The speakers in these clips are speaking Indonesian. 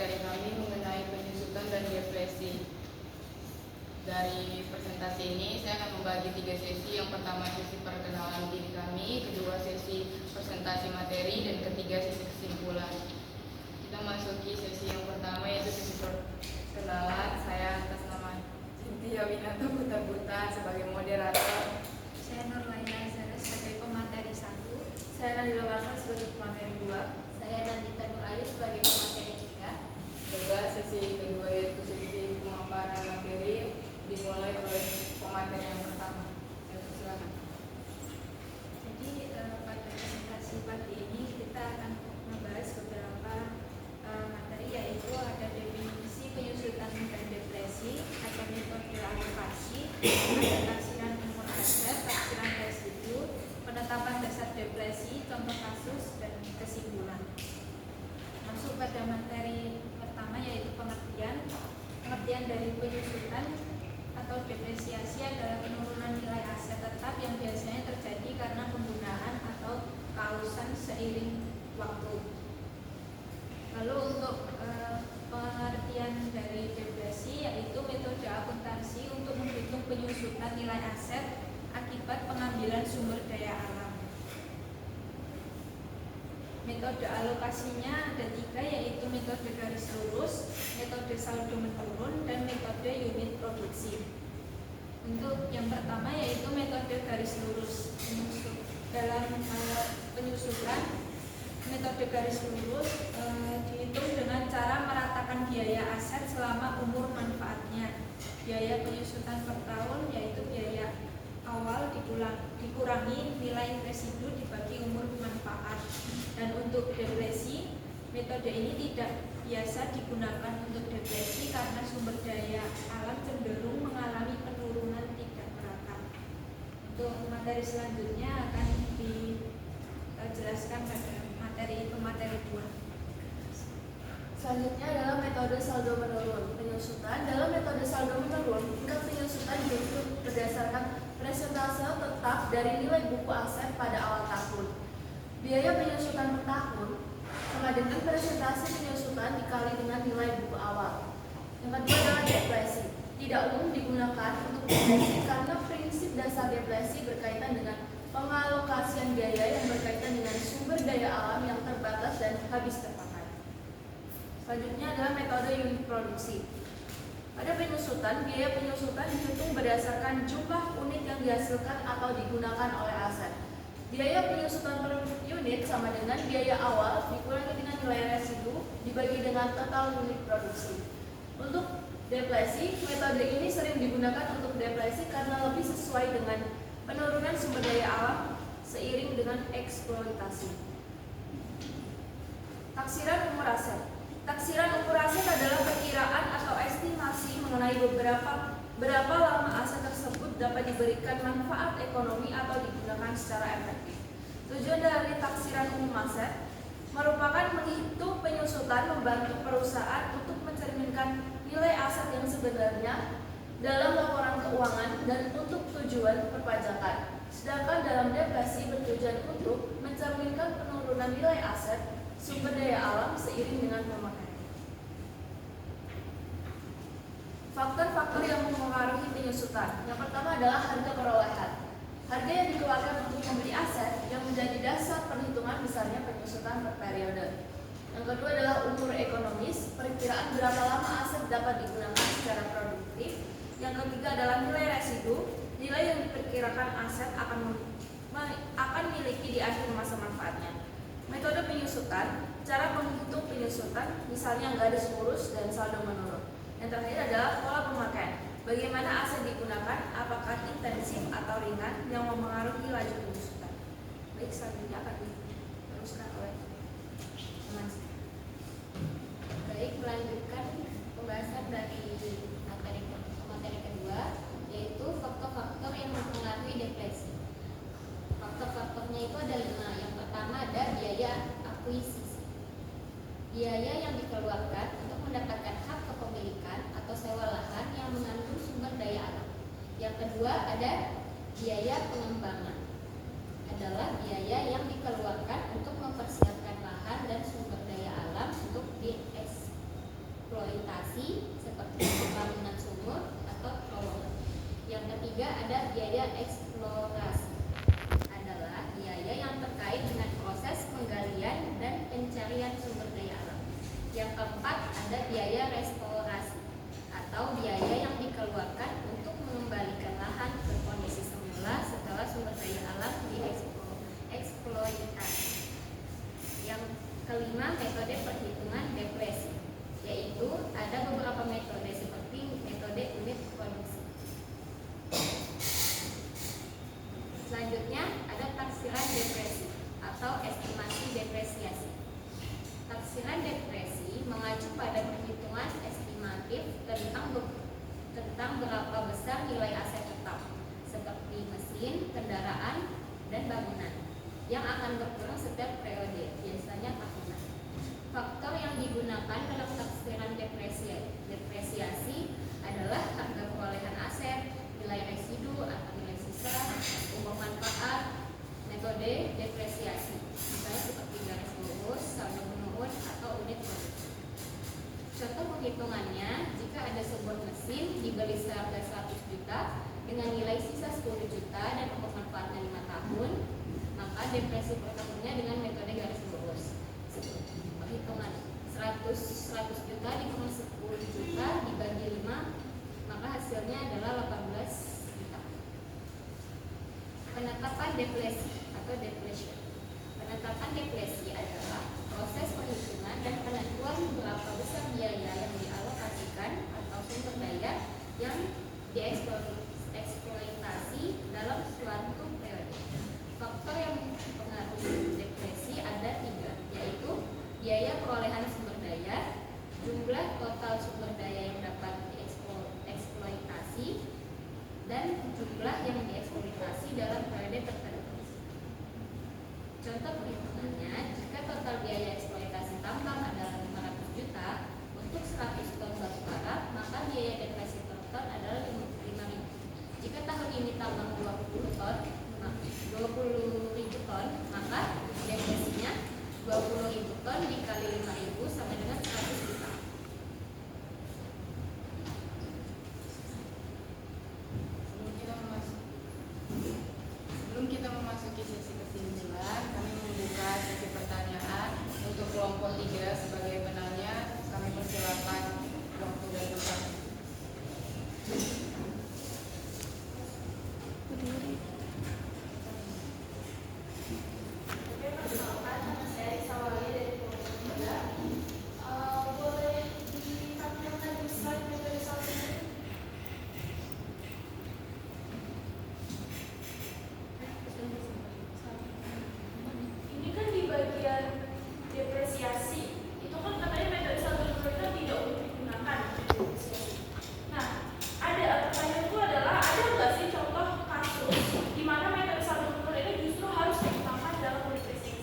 materi kami mengenai penyusutan dan depresi. Dari presentasi ini saya akan membagi 3 sesi. Yang pertama sesi perkenalan diri kami, kedua sesi presentasi materi, dan ketiga sesi kesimpulan. Kita masuki sesi yang pertama, yaitu sesi perkenalan. Saya atas nama Cynthia Winata Buta sebagai moderator. Saya Nurlaina Azara sebagai pemateri 1. Saya Nadila Warsa sebagai pemateri 2. Saya Nandita Nur Ayu sebagai pemateri 3. Coba sesi kedua, yaitu sesi pemaparan materi, dimulai oleh pemateri yang pertama. Silakan. Jadi pada presentasi pagi ini kita akan membahas beberapa materi, yaitu ada definisi penyusutan dan depresi, ada metode alokasi, ada taksiran umur aset, taksiran residu, penetapan dasar depresi, contoh kasus, dan kesimpulan. Masuk pada materi pertama, yaitu pengertian. Pengertian dari penyusutan atau depresiasi adalah penurunan nilai aset tetap yang biasanya terjadi karena penggunaan atau kausan seiring waktu. Lalu untuk pengertian dari depresi, yaitu metode akuntansi untuk menghitung penyusutan nilai aset akibat pengambilan sumber daya alam. Metode alokasinya ada 3, yaitu metode garis lurus, metode saldo menurun, dan metode unit produksi. Untuk yang pertama, yaitu metode garis lurus. Dalam penyusutan, metode garis lurus dihitung dengan cara meratakan biaya aset selama umur manfaatnya. Biaya penyusutan per tahun, yaitu biaya awal dikurangi nilai residu dibagi umur manfaat. Dan untuk depresi, metode ini tidak biasa digunakan untuk depresi karena sumber daya alam cenderung mengalami penurunan tidak merata. Untuk materi selanjutnya akan dijelaskan pada pemateri 2. Selanjutnya adalah metode saldo menurun. Penyusutan dalam metode saldo menurun, tingkat penyusutan dihitung berdasarkan persentase tetap dari nilai buku aset pada awal tahun. Biaya penyusutan per tahun sama dengan persentase penyusutan dikali dengan nilai buku awal. Yang kedua adalah depresi. Tidak umum digunakan untuk depresi karena prinsip dasar depresi berkaitan dengan pengalokasian biaya yang berkaitan dengan sumber daya alam yang terbatas dan habis terpakai. Selanjutnya adalah metode unit produksi. Pada penyusutan, biaya penyusutan dihitung berdasarkan jumlah unit yang dihasilkan atau digunakan oleh aset. Biaya penyusutan per unit sama dengan biaya awal dikurangi dengan nilai residu dibagi dengan total unit produksi. Untuk depresi, metode ini sering digunakan untuk depresi karena lebih sesuai dengan penurunan sumber daya alam seiring dengan eksploitasi. Taksiran umur aset. Taksiran umur aset adalah perkiraan atau estimasi mengenai berapa lama aset tersebut dapat diberikan manfaat ekonomi atau digunakan secara efektif. Tujuan dari taksiran umum aset merupakan menghitung penyusutan membantu perusahaan untuk mencerminkan nilai aset yang sebenarnya dalam laporan keuangan dan untuk tujuan perpajakan. Sedangkan dalam depresi bertujuan untuk mencerminkan penurunan nilai aset sumber daya alam seiring dengan pemakaian. Faktor-faktor yang mempengaruhi penyusutan. Yang pertama adalah harga perolehan. Harga yang dikeluarkan untuk membeli aset yang menjadi dasar perhitungan besarnya penyusutan per periode. Yang kedua adalah umur ekonomis, perkiraan berapa lama aset dapat digunakan secara produktif. Yang ketiga adalah nilai residu, nilai yang diperkirakan aset akan miliki di akhir masa manfaatnya. Metode penyusutan, cara menghitung penyusutan, misalnya garis lurus dan saldo menurun. Yang terakhir adalah pola pemakaian. Bagaimana aset digunakan, apakah intensif atau ringan yang mempengaruhi laju penyusutan. Baik, selanjutnya akan diteruskan oleh teman saya. Baik, melanjutkan pembahasan dari materi kedua, yaitu faktor-faktor yang mempengaruhi depresi. Faktor-faktornya itu ada 5. Yang pertama ada biaya akuisisi. Biaya yang dikeluarkan untuk mendapatkan hak kepemilikan atau sewa lahan yang mengandung sumber daya alam. Yang kedua ada biaya pengembangan. Adalah biaya yang dikeluarkan untuk mempersiapkan lahan dan sumber daya alam untuk Kelima, metode perhitungan depresi, yaitu ada beberapa metode seperti metode unit produksi. Selanjutnya ada taksiran depresi atau estimasi depresiasi. Taksiran depresi mengacu pada perhitungan estimatif tentang berapa besar nilai aset tetap seperti mesin, kendaraan, dan bangunan yang akan berkurang setiap periode, biasanya tahunan. Faktor yang digunakan dalam taksiran depresiasi adalah harga perolehan aset, nilai residu atau nilai sisa, umur manfaat, metode depresiasi, misalnya seperti garis lurus, saldo menurun, atau unit produksi. Contoh perhitungannya, jika ada sebuah mesin dibeli seharga 100 juta dengan nilai sisa 10 juta dan umur manfaatnya 5 tahun, maka depresi per tahunnya dengan metode garis lurus. Perhitungan 100 juta dikurangi 10 juta dibagi 5, maka hasilnya adalah 18 juta. Penetapan depresi atau depletion. Penetapan depresi adalah proses perhitungan dan penentuan berapa besar biaya yang dialokasikan atau sumber daya yang dieksploitasi dalam suatu periode. Faktor yang mempengaruhi depresi ada 3, yaitu biaya perolehan sumber daya, jumlah total sumber daya yang dapat dieksploitasi, dan jumlah yang dieksploitasi dalam periode tertentu. Contoh perhitungannya, jika total biaya eksploitasi tambang adalah 500 juta untuk 100 ton batu bara, maka biaya depresi per ton adalah 5.000. Jika tahun ini tambang 20 ribu ton, maka depresinya 20 ribu ton dikali 5.000 sama dengan 100 juta. Sebelum kita memasuki sesi kesimpulan, kami membuka sesi pertanyaan untuk kelompok 3 sebagai penanya. Kami persilakan waktu dan tempat. Ini kan di bagian depresiasi, itu kan katanya metode saldo menurun itu tidak untuk digunakan untuk depresiasi. Nah, pertanyaanku adalah ada nggak sih contoh kasus di mana metode saldo menurun ini justru harus digunakan dalam depresiasi?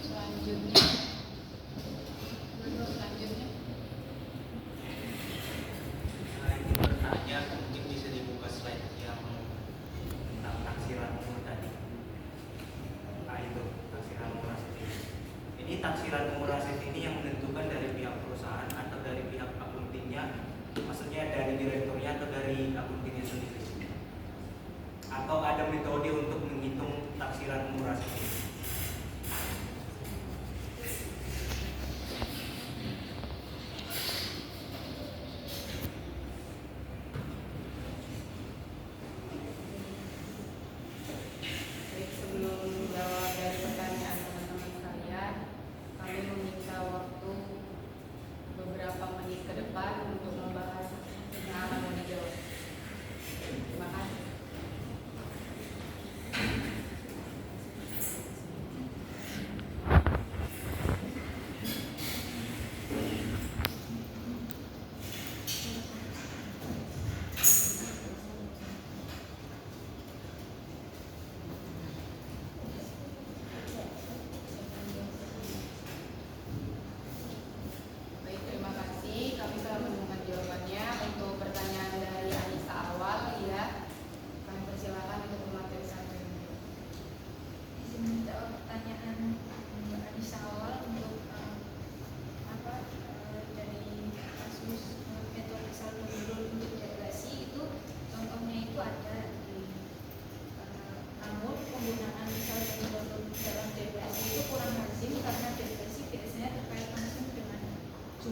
Selanjutnya. Ini pertanyaan mungkin bisa dibuka slide yang tentang taksiran umur tadi. Nah itu taksiran umur aset ini. Ini taksiran umur aset ini yang menentukan dari pihak perusahaan atau dari pihak akuntingnya, maksudnya dari direkturnya atau dari akuntingnya sendiri. Atau ada metode untuk menghitung taksiran umur aset ini. Baik, sebelum menjawab dari pertanyaan teman-teman sekalian, kami meminta waktu beberapa menit ke depan untuk membahas yang akan menjawab. Terima kasih.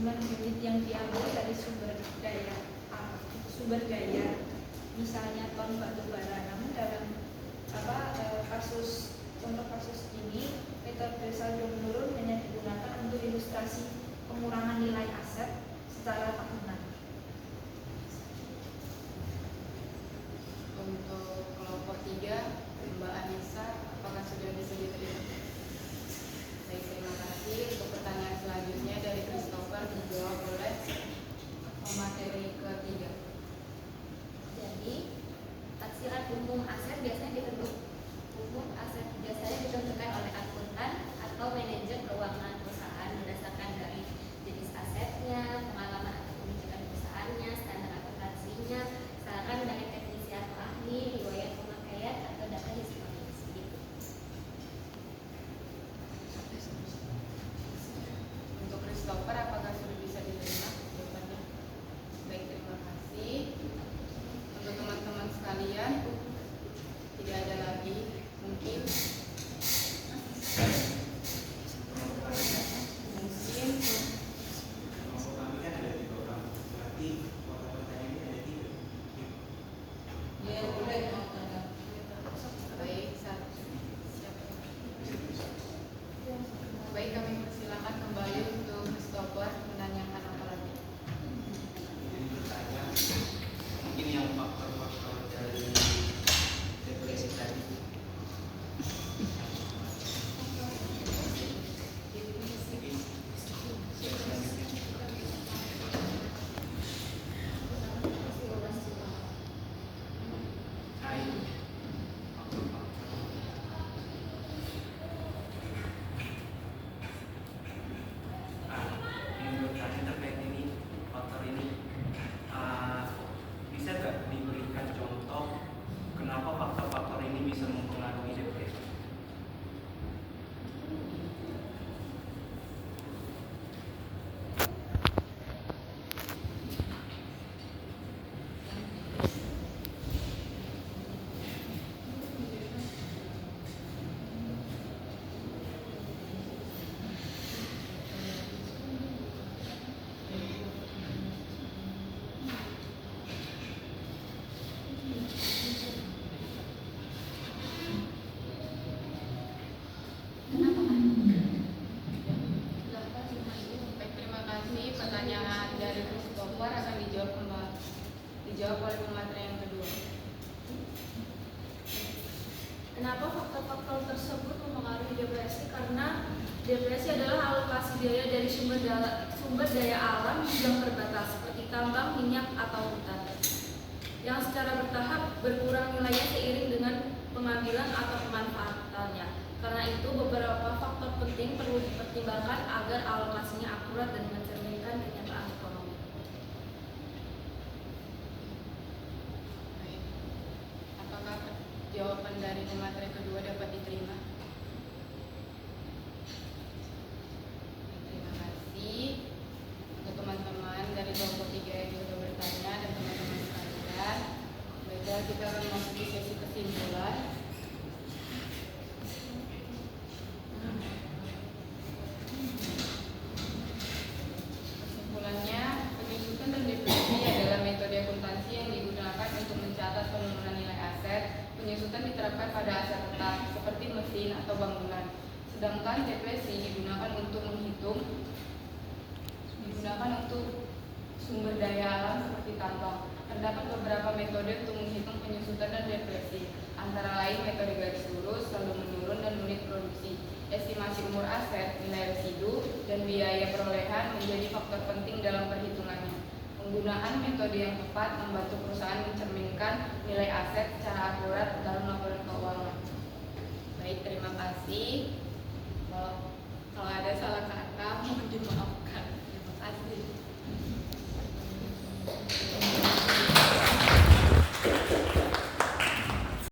jumlah unit yang diambil dari sumber daya, misalnya ton batu bara. Namun dalam contoh kasus ini, metode saldo menurun hanya digunakan untuk ilustrasi pengurangan nilai aset secara tahunan. Untuk kelompok 3, Mbak Anissa, apakah sudah bisa diterima? Baik, terima kasih. Untuk pertanyaan selanjutnya dari Christopher, dijawab oleh pemateri ketiga. Jadi, taksiran umum aset biasanya ditentukan oleh akuntan atau manajer keuangan perusahaan berdasarkan dari jenis asetnya, pengalaman atau kebijakan perusahaannya, standar akuntansinya, saran dari teknisi atau ahli, riwayat pemakaian atau data historis. Gitu. Untuk Christopher, apakah sudah bisa diterima jawabannya? Baik, terima kasih. Untuk teman-teman sekalian, tidak ada lagi mungkin Kelompok kami kan ada 3 orang, berarti kuota pertanyaan ini ada 3. ya boleh. Baik, siapa? Baik, kami persilakan kembali untuk Christopher menanyakan apa lagi. Jadi bertanya, mungkin yang faktor-faktor dari depresi tadi. Menurut kami terkait ini, faktor ini bisa nggak diberikan contoh kenapa faktor-faktor ini bisa mempengaruhi depresi? Baik, terima kasih. Pertanyaan dari Christopher akan dijawab oleh pemateri yang kedua. Kenapa faktor-faktor tersebut mempengaruhi depresi? Karena depresi adalah alokasi biaya dari sumber daya alam yang terbatas seperti tambang, minyak, atau hutan yang secara bertahap berkurang nilainya seiring dengan pengambilan atau pemanfaatannya. Karena itu beberapa faktor penting perlu dipertimbangkan agar alokasinya akurat dan mencerminkan kenyataan ekonomi. Baik. Apakah jawaban dari pemateri kedua dapat diterima? Terima kasih untuk teman-teman dari kelompok 3 yang sudah bertanya dan teman-teman sekalian. Baiklah, kita akan memasuki sesi kesimpulan. Kesimpulannya, penyusutan dan depresi adalah metode akuntansi yang digunakan untuk mencatat penurunan nilai aset. Penyusutan diterapkan pada aset tetap seperti mesin atau bangunan. Sedangkan depresi digunakan untuk sumber daya alam seperti tambang. Terdapat beberapa metode untuk menghitung penyusutan dan depresi, antara lain metode garis lurus, saldo menurun, dan unit produksi. Estimasi umur aset, nilai residu, dan biaya perolehan menjadi faktor penting dalam perhitungannya. Penggunaan metode yang tepat membantu perusahaan mencerminkan nilai aset secara akurat dalam laporan keuangan. Baik, terima kasih. Kalau ada salah kata, mohon dimaafkan.